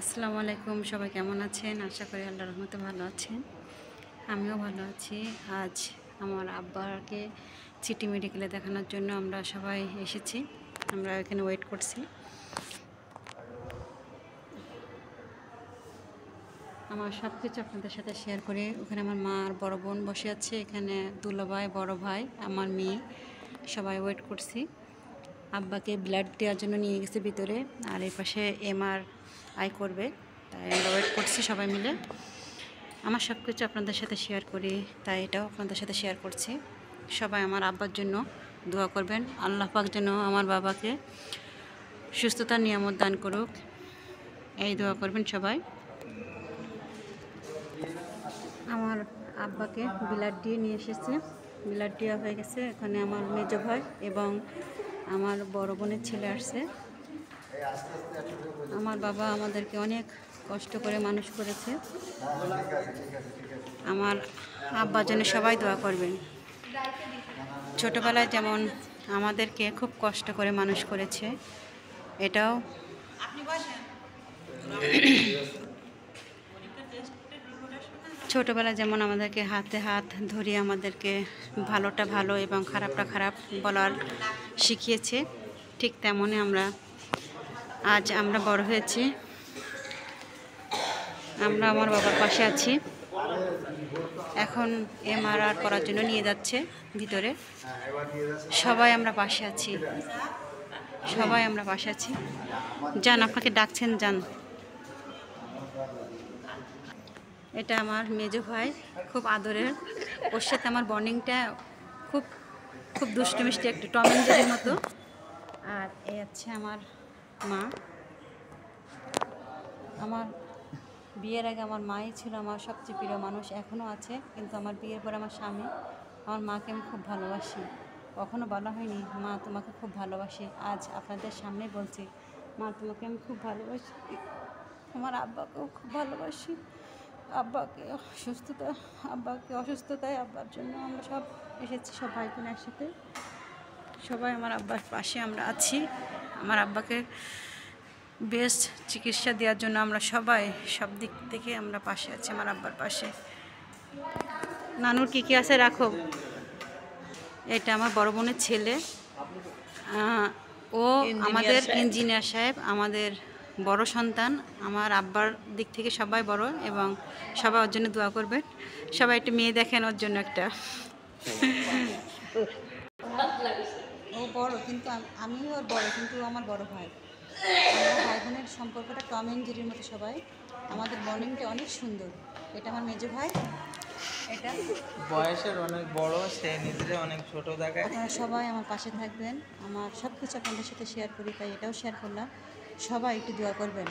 আসসালামু আলাইকুম, সবাই কেমন আছেন? আশা করি আল্লাহর রহমতে ভালো আছেন। আমিও ভালো আছি। আজ আমার আব্বাকে সিটি মেডিকেলে দেখানোর জন্য আমরা সবাই এসেছি। আমরা এখানে ওয়েট করছি। আমার সব কিছু আপনাদের সাথে শেয়ার করি। ওখানে আমার মা আর বড় বোন বসে আছে, এখানে দুলাভাই, বড় ভাই, আমার মেয়ে, সবাই ওয়েট করছি। আব্বাকে ব্লাড দেওয়ার জন্য নিয়ে গেছে ভিতরে, আর এই পাশে MRI করবে, তাই আমরা ওয়েট করছি সবাই মিলে। আমার সব কিছু আপনাদের সাথে শেয়ার করি, তাই এটাও আপনাদের সাথে শেয়ার করছি। সবাই আমার আব্বার জন্য দোয়া করবেন। আল্লাহ পাক যেন আমার বাবাকে সুস্থতার নিয়ামত দান করুক, এই দোয়া করবেন সবাই। আমার আব্বাকে ব্লাড দিয়ে নিয়ে এসেছে, ব্লাড দেওয়া হয়ে গেছে। এখানে আমার মেজো ভাই এবং আমার বড় বোনের ছেলে আসছে। আমার বাবা আমাদেরকে অনেক কষ্ট করে মানুষ করেছে। আমার আব্বার জন্য সবাই দোয়া করবেন। ছোটোবেলায় যেমন আমাদেরকে খুব কষ্ট করে মানুষ করেছে, এটাও ছোটোবেলায় যেমন আমাদেরকে হাতে হাত ধরিয়ে আমাদেরকে ভালোটা ভালো এবং খারাপটা খারাপ বলার শিখিয়েছে, ঠিক তেমনই আজ আমরা বড় হয়েছি। আমরা আমার বাবার পাশে আছি। এখন MRI করার জন্য নিয়ে যাচ্ছে ভিতরে। সবাই আমরা পাশে আছি, সবাই আমরা পাশে আছি। যান, আপনাকে ডাকছেন, যান। এটা আমার মেজো ভাই, খুব আদরের। ওর সাথে আমার বন্ডিংটা খুব খুব দুষ্টু মিষ্টি, একটু টম এন্ড জেরির মতো। আর এই হচ্ছে আমার মা। আমার বিয়ের আগে আমার মাই ছিল আমার সবচেয়ে প্রিয় মানুষ, এখনও আছে। কিন্তু আমার বিয়ের পর আমার স্বামী, আমার মাকে আমি খুব ভালোবাসি। কখনো বলা হয়নি মা তোমাকে খুব ভালোবাসি, আজ আপনাদের সামনে বলছি মা তোমাকে আমি খুব ভালোবাসি। আমার আব্বাকেও খুব ভালোবাসি। আব্বাকে অসুস্থতায় আব্বার জন্য আমরা সব এসেছি, সব ভাই বোন একসাথে। সবাই আমার আব্বার পাশে আমরা আছি। আমার আব্বাকে বেস্ট চিকিৎসা দেওয়ার জন্য আমরা সবাই সব দিক থেকে আমরা পাশে আছি, আমার আব্বার পাশে। নানুর কী আছে রাখো। এটা আমার বড় বোনের ছেলে, ও আমাদের ইঞ্জিনিয়ার সাহেব, আমাদের বড় সন্তান। আমার আব্বার দিক থেকে সবাই বড় এবং সবাই ওর জন্য দোয়া করবেন। সবাই একটা মেয়ে দেখেন ওর জন্য একটা। ও বড়, কিন্তু আমিও ওর বড়, কিন্তু আমার বড় ভাই। আমরা ভাই বোনের সম্পর্কটা টম এন্ড জেরির মতো। সবাই আমাদের বন্ডিংটা অনেক সুন্দর। এটা আমার মেজো ভাই, এটা বয়সের অনেক বড়, সে নিজেকে অনেক ছোট দেখায়। আপনারা সবাই আমার পাশে থাকবেন। আমার সব কিছু আপনাদের সাথে শেয়ার করি, তাই এটাও শেয়ার করলাম। সবাই একটু দোয়া করবেন।